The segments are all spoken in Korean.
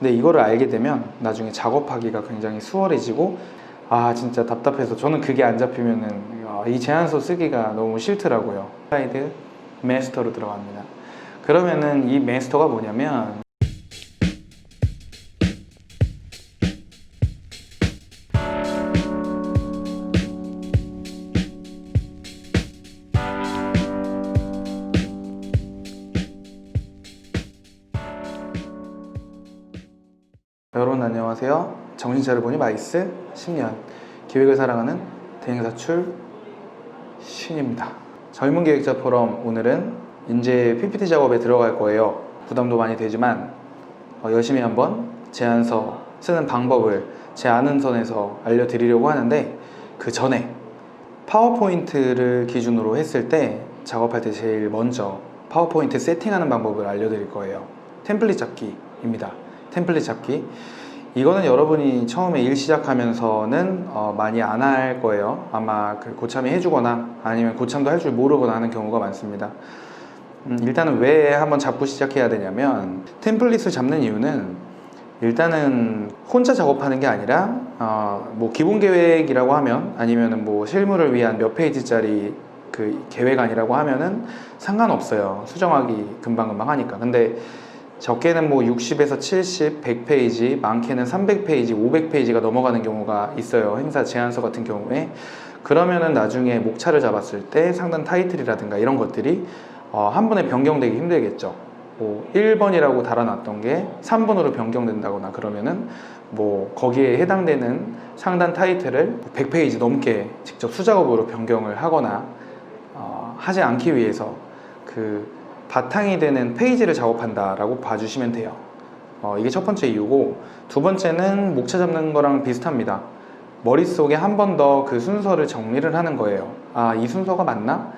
근데 이거를 알게 되면 나중에 작업하기가 굉장히 수월해지고, 아 진짜 답답해서 저는 그게 안 잡히면은 이 제안서 쓰기가 너무 싫더라고요. 슬라이드 마스터로 들어갑니다. 그러면은 이 마스터가 뭐냐면, 여러분 안녕하세요. 정신차려 보니 마이스 10년 기획을 사랑하는 대행사출 신입니다. 젊은 기획자 포럼, 오늘은 이제 PPT 작업에 들어갈 거예요. 부담도 많이 되지만 열심히 한번 제안서 쓰는 방법을 제 아는 선에서 알려드리려고 하는데, 그 전에 파워포인트를 기준으로 했을 때 작업할 때 제일 먼저 파워포인트 세팅하는 방법을 알려드릴 거예요. 템플릿 잡기입니다. 템플릿 잡기, 이거는 여러분이 처음에 일 시작하면서는 많이 안 할 거예요. 아마 그 고참이 해주거나 아니면 고참도 할 줄 모르거나 하는 경우가 많습니다. 일단은 왜 한번 잡고 시작해야 되냐면, 템플릿을 잡는 이유는 일단은 혼자 작업하는 게 아니라 뭐 기본 계획이라고 하면, 아니면은 뭐 실무를 위한 몇 페이지짜리 그 계획안이라고 하면은 상관없어요. 수정하기 금방금방 하니까. 근데 적게는 뭐 60에서 70, 100페이지, 많게는 300페이지, 500페이지가 넘어가는 경우가 있어요. 행사 제안서 같은 경우에. 그러면은 나중에 목차를 잡았을 때 상단 타이틀이라든가 이런 것들이 한 번에 변경되기 힘들겠죠. 뭐 1번이라고 달아놨던 게 3번으로 변경된다거나 그러면은 뭐 거기에 해당되는 상단 타이틀을 100페이지 넘게 직접 수작업으로 변경을 하거나 하지 않기 위해서 그 바탕이 되는 페이지를 작업한다라고 봐주시면 돼요. 이게 첫 번째 이유고, 두 번째는 목차 잡는 거랑 비슷합니다. 머릿속에 한 번 더 그 순서를 정리를 하는 거예요. 아, 이 순서가 맞나?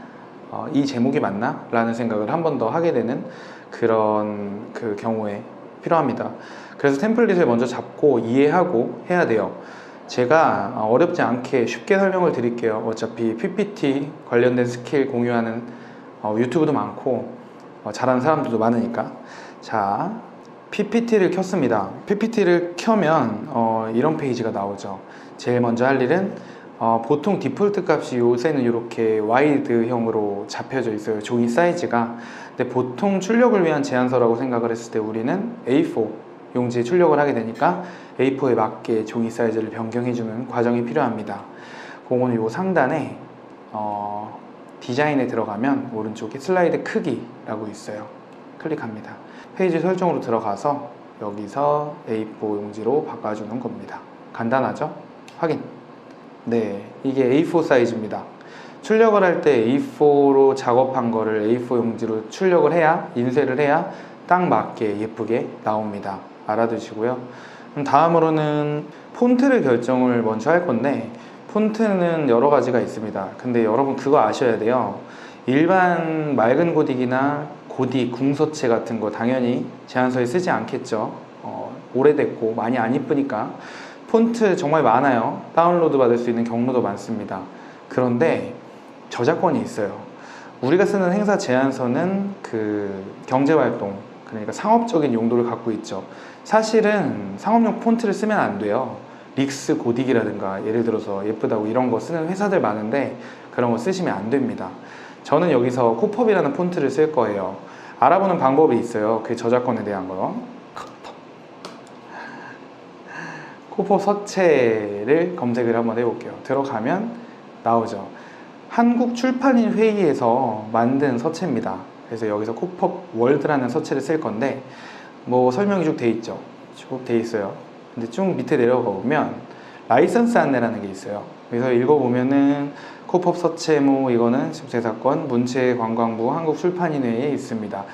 이 제목이 맞나? 라는 생각을 한 번 더 하게 되는 그런 그 경우에 필요합니다. 그래서 템플릿을 먼저 잡고 이해하고 해야 돼요. 제가 어렵지 않게 쉽게 설명을 드릴게요. 어차피 PPT 관련된 스킬 공유하는 유튜브도 많고 잘하는 사람들도 많으니까. 자, PPT를 켰습니다. PPT를 켜면 이런 페이지가 나오죠. 제일 먼저 할 일은 보통 디폴트 값이 요새는 이렇게 와이드형으로 잡혀져 있어요. 종이 사이즈가. 근데 보통 출력을 위한 제안서라고 생각을 했을 때 우리는 A4 용지에 출력을 하게 되니까 A4에 맞게 종이 사이즈를 변경해주는 과정이 필요합니다. 그거는 요 상단에 디자인에 들어가면 오른쪽에 슬라이드 크기라고 있어요. 클릭합니다. 페이지 설정으로 들어가서 여기서 A4 용지로 바꿔주는 겁니다. 간단하죠? 확인. 네, 이게 A4 사이즈입니다. 출력을 할 때 A4로 작업한 거를 A4 용지로 출력을 해야, 인쇄를 해야 딱 맞게 예쁘게 나옵니다. 알아두시고요. 그럼 다음으로는 폰트를 결정을 먼저 할 건데, 폰트는 여러 가지가 있습니다. 근데 여러분 그거 아셔야 돼요. 일반 맑은 고딕이나 고딕, 궁서체 같은 거 당연히 제안서에 쓰지 않겠죠. 오래됐고 많이 안 이쁘니까. 폰트 정말 많아요. 다운로드 받을 수 있는 경로도 많습니다. 그런데 저작권이 있어요. 우리가 쓰는 행사 제안서는 그 경제활동, 그러니까 상업적인 용도를 갖고 있죠. 사실은 상업용 폰트를 쓰면 안 돼요. 릭스 고딕이라든가 예를 들어서 예쁘다고 이런 거 쓰는 회사들 많은데 그런 거 쓰시면 안 됩니다. 저는 여기서 코펍이라는 폰트를 쓸 거예요. 알아보는 방법이 있어요. 그 저작권에 대한 거. 코펍 서체를 검색을 한번 해볼게요. 들어가면 나오죠. 한국 출판인 회의에서 만든 서체입니다. 그래서 여기서 코펍 월드라는 서체를 쓸 건데, 뭐 설명이 쭉 돼 있죠. 쭉 돼 있어요. 근데 쭉 밑에 내려가 보면 라이선스 안내라는 게 있어요. 그래서 읽어보면은 코펍 서체모, 이거는 저작권 문체관광부 한국출판인회에 있습니다.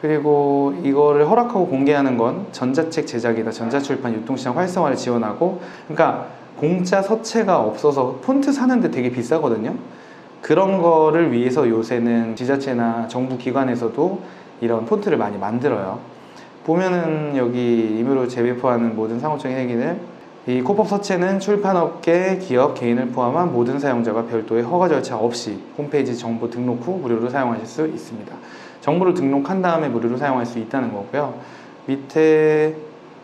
그리고 이거를 허락하고 공개하는 건 전자책 제작이나 전자출판 유통시장 활성화를 지원하고, 그러니까 공짜 서체가 없어서 폰트 사는데 되게 비싸거든요. 그런 거를 위해서 요새는 지자체나 정부 기관에서도 이런 폰트를 많이 만들어요. 보면은 여기 임의로 재배포하는 모든 상호적인 행위를, 이 코펍 서체는 출판업계, 기업, 개인을 포함한 모든 사용자가 별도의 허가 절차 없이 홈페이지 정보 등록 후 무료로 사용하실 수 있습니다. 정보를 등록한 다음에 무료로 사용할 수 있다는 거고요. 밑에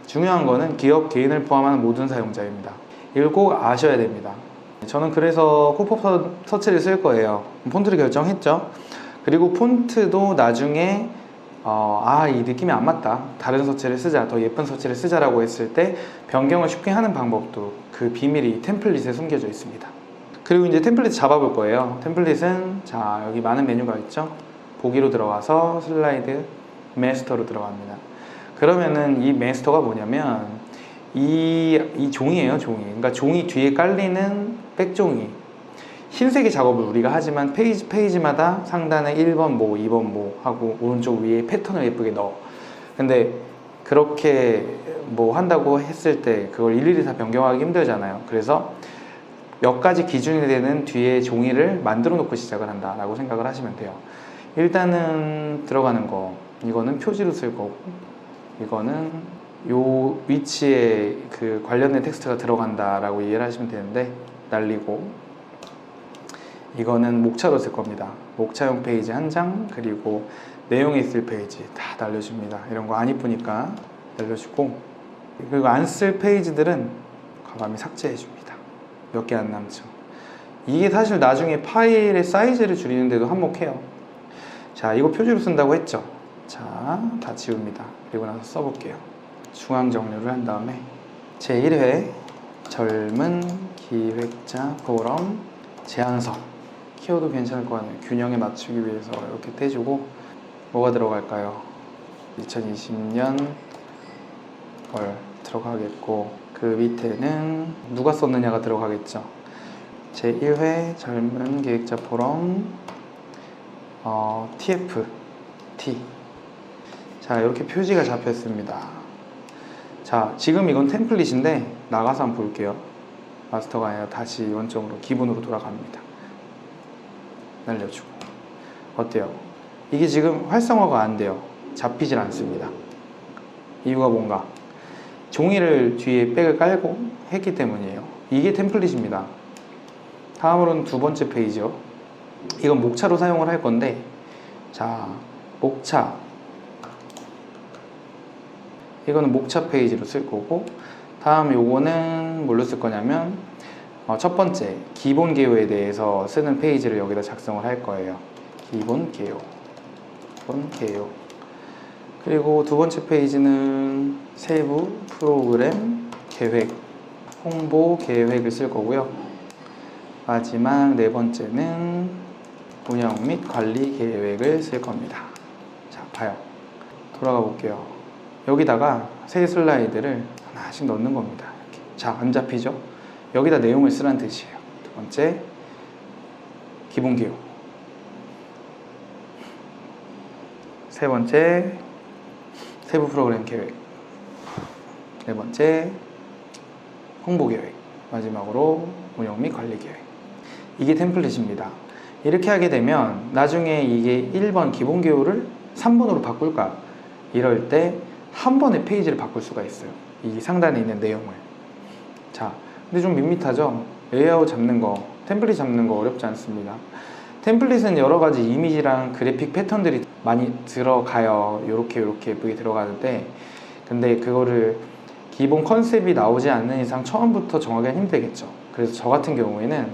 중요한 거는 기업 개인을 포함하는 모든 사용자입니다. 이걸 꼭 아셔야 됩니다. 저는 그래서 콕폿 서치를 쓸 거예요. 폰트를 결정했죠. 그리고 폰트도 나중에 이 느낌이 안 맞다, 다른 서치를 쓰자, 더 예쁜 서치를 쓰자라고 했을 때 변경을 쉽게 하는 방법도 그 비밀이 템플릿에 숨겨져 있습니다. 그리고 이제 템플릿 잡아볼 거예요. 템플릿은 자, 여기 많은 메뉴가 있죠. 보기로 들어가서 슬라이드 마스터로 들어갑니다. 그러면은 이 마스터가 뭐냐면 이 종이에요, 종이. 그러니까 종이 뒤에 깔리는 백종이. 흰색의 작업을 우리가 하지만 페이지마다 상단에 1번 뭐, 2번 뭐 하고 오른쪽 위에 패턴을 예쁘게 넣어. 근데 그렇게 뭐 한다고 했을 때 그걸 일일이 다 변경하기 힘들잖아요. 그래서 몇 가지 기준이 되는 뒤에 종이를 만들어 놓고 시작을 한다 라고 생각을 하시면 돼요. 일단은 들어가는 거, 이거는 표지로 쓸 거고, 이거는 요 위치에 그 관련된 텍스트가 들어간다 라고 이해를 하시면 되는데, 날리고, 이거는 목차로 쓸 겁니다. 목차용 페이지 한 장, 그리고 내용이 있을 페이지 다 날려줍니다. 이런 거 안 이쁘니까 날려주고, 그리고 안 쓸 페이지들은 과감히 삭제해 줍니다. 몇 개 안 남죠. 이게 사실 나중에 파일의 사이즈를 줄이는데도 한몫해요. 자, 이거 표지로 쓴다고 했죠. 자, 다 지웁니다. 그리고 나서 써볼게요. 중앙 정렬을 한 다음에 제1회 젊은 기획자 포럼 제안서, 키워드 괜찮을 것 같네요. 균형에 맞추기 위해서 이렇게 떼주고, 뭐가 들어갈까요? 2020년 월 들어가겠고, 그 밑에는 누가 썼느냐가 들어가겠죠. 제1회 젊은 기획자 포럼 TFT. 자, 이렇게 표지가 잡혔습니다. 자, 지금 이건 템플릿인데 나가서 한번 볼게요. 마스터가 아니라 다시 원점으로 기본으로 돌아갑니다. 날려주고. 어때요? 이게 지금 활성화가 안 돼요. 잡히질 않습니다. 이유가 뭔가? 종이를 뒤에 백을 깔고 했기 때문이에요. 이게 템플릿입니다. 다음으로는 두 번째 페이지요. 이건 목차로 사용을 할 건데, 자, 목차, 이거는 목차 페이지로 쓸 거고, 다음 요거는 뭘로 쓸 거냐면 첫 번째 기본 개요에 대해서 쓰는 페이지를 여기다 작성을 할 거예요. 기본 개요, 기본 개요. 그리고 두 번째 페이지는 세부 프로그램 계획, 홍보 계획을 쓸 거고요. 마지막 네 번째는 운영 및 관리 계획을 쓸 겁니다. 자, 봐요. 돌아가 볼게요. 여기다가 새 슬라이드를 하나씩 넣는 겁니다. 이렇게. 자, 안 잡히죠? 여기다 내용을 쓰라는 뜻이에요. 두 번째, 기본 기호. 세 번째, 세부 프로그램 계획. 네 번째, 홍보 계획. 마지막으로 운영 및 관리 계획. 이게 템플릿입니다. 이렇게 하게 되면 나중에 이게 1번 기본 기호를 3번으로 바꿀까? 이럴 때 한 번에 페이지를 바꿀 수가 있어요. 이 상단에 있는 내용을. 자, 근데 좀 밋밋하죠? 레이아웃 잡는 거, 템플릿 잡는 거 어렵지 않습니다. 템플릿은 여러 가지 이미지랑 그래픽 패턴들이 많이 들어가요. 요렇게 예쁘게 들어가는데, 근데 그거를 기본 컨셉이 나오지 않는 이상 처음부터 정하기가 힘들겠죠. 그래서 저 같은 경우에는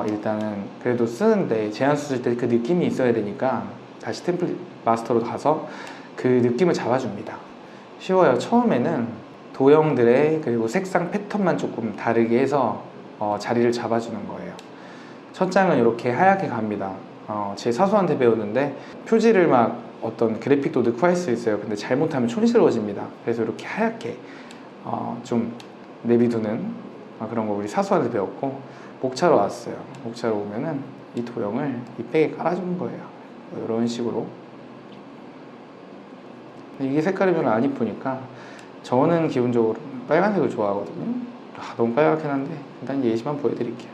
일단은 그래도 쓰는데 제안서 쓸 때 그 느낌이 있어야 되니까 다시 템플릿 마스터로 가서 그 느낌을 잡아줍니다. 쉬워요. 처음에는 도형들의 그리고 색상 패턴만 조금 다르게 해서 자리를 잡아주는 거예요. 첫 장은 이렇게 하얗게 갑니다. 제 사수한테 배웠는데 표지를 막 어떤 그래픽도 넣고 할 수 있어요. 근데 잘못하면 촌스러워집니다. 그래서 이렇게 하얗게 좀 내비두는 그런 거 우리 사수한테 배웠고, 목차로 왔어요. 목차로 오면은 이 도형을 이 백에 깔아주는 거예요. 이런 식으로. 이게 색깔이 별로 안 이쁘니까 저는 기본적으로 빨간색을 좋아하거든요. 너무 빨갛긴 한데 일단 예시만 보여드릴게요.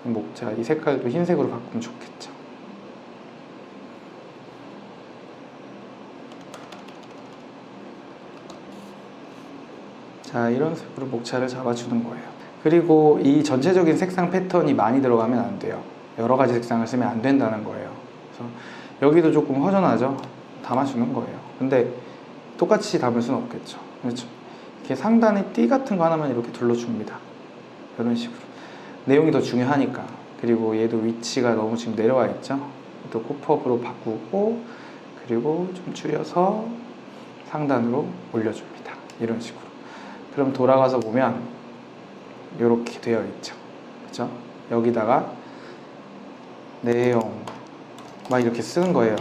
목차 이 색깔도 흰색으로 바꾸면 좋겠죠. 자, 이런 식으로 목차를 잡아주는 거예요. 그리고 이 전체적인 색상 패턴이 많이 들어가면 안 돼요. 여러 가지 색상을 쓰면 안 된다는 거예요. 그래서 여기도 조금 허전하죠? 담아주는 거예요. 근데 똑같이 담을 수는 없겠죠. 그렇죠? 이렇게 상단에 띠 같은 거 하나만 이렇게 둘러줍니다. 이런 식으로. 내용이 더 중요하니까. 그리고 얘도 위치가 너무 지금 내려와 있죠. 또 코프업으로 바꾸고, 그리고 좀 줄여서 상단으로 올려줍니다. 이런 식으로. 그럼 돌아가서 보면 이렇게 되어 있죠. 그죠? 여기다가 내용 막 이렇게 쓰는 거예요.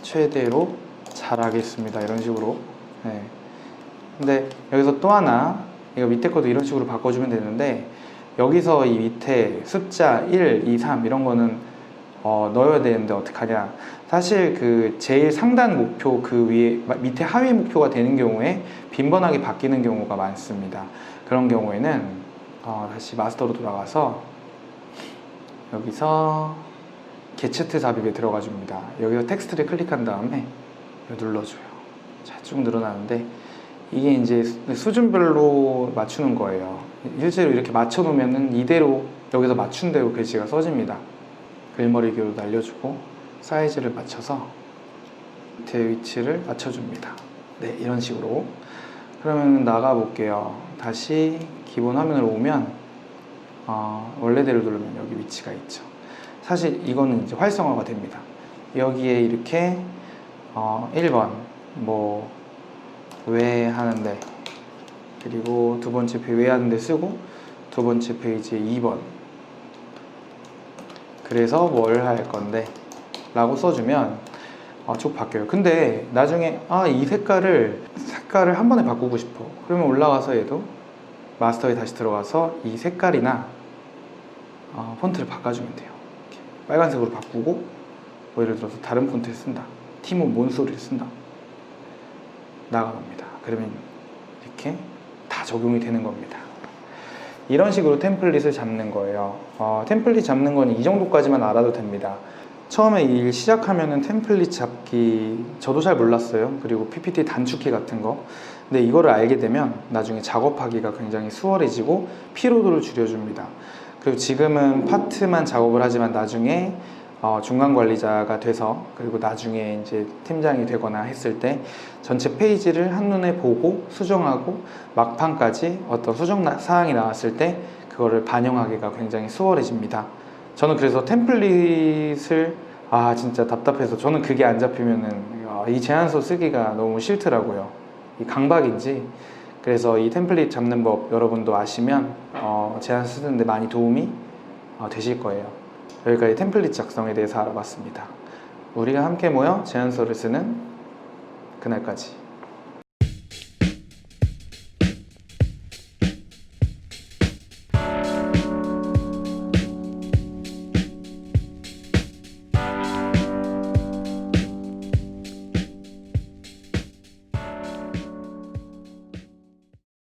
최대로 잘하겠습니다. 이런 식으로. 네. 근데 여기서 또 하나, 이거 밑에 것도 이런 식으로 바꿔주면 되는데, 여기서 이 밑에 숫자 1, 2, 3 이런 거는 넣어야 되는데 어떡하냐. 사실 그 제일 상단 목표 그 위에 밑에 하위 목표가 되는 경우에 빈번하게 바뀌는 경우가 많습니다. 그런 경우에는 다시 마스터로 돌아가서 여기서 게츠트 삽입에 들어가 줍니다. 여기서 텍스트를 클릭한 다음에 눌러줘요. 자, 쭉 늘어나는데 이게 이제 수준별로 맞추는 거예요. 실제로 이렇게 맞춰 놓으면은 이대로 여기서 맞춘 대로 글씨가 써집니다. 글머리기로 날려주고 사이즈를 맞춰서 밑에 위치를 맞춰줍니다. 네, 이런 식으로. 그러면 나가 볼게요. 다시 기본 화면으로 오면 원래대로 누르면 여기 위치가 있죠. 사실 이거는 이제 활성화가 됩니다. 여기에 이렇게 1번 뭐 왜 하는데, 그리고 두 번째 페이지 왜 하는데 쓰고, 두 번째 페이지에 2번 그래서 뭘 할 건데 라고 써주면 쭉 바뀌어요. 근데 나중에 이 색깔을 한 번에 바꾸고 싶어. 그러면 올라가서 얘도 마스터에 다시 들어가서 이 색깔이나 폰트를 바꿔주면 돼요. 이렇게 빨간색으로 바꾸고, 뭐 예를 들어서 다른 폰트를 쓴다, 티모 몬소리를 쓴다, 나가봅니다. 그러면 이렇게 다 적용이 되는 겁니다. 이런 식으로 템플릿을 잡는 거예요. 템플릿 잡는 건 이 정도까지만 알아도 됩니다. 처음에 일 시작하면은 템플릿 잡기 저도 잘 몰랐어요. 그리고 PPT 단축키 같은 거. 근데 이거를 알게 되면 나중에 작업하기가 굉장히 수월해지고 피로도를 줄여줍니다. 그리고 지금은 파트만 작업을 하지만 나중에 중간 관리자가 돼서, 그리고 나중에 이제 팀장이 되거나 했을 때 전체 페이지를 한눈에 보고 수정하고 막판까지 어떤 수정 사항이 나왔을 때 그거를 반영하기가 굉장히 수월해집니다. 저는 그래서 템플릿을 진짜 답답해서, 저는 그게 안 잡히면은 이 제안서 쓰기가 너무 싫더라고요. 이 강박인지. 그래서 이 템플릿 잡는 법 여러분도 아시면 제안서 쓰는데 많이 도움이 되실 거예요. 여기까지 템플릿 작성에 대해서 알아봤습니다. 우리가 함께 모여 제안서를 쓰는 그날까지.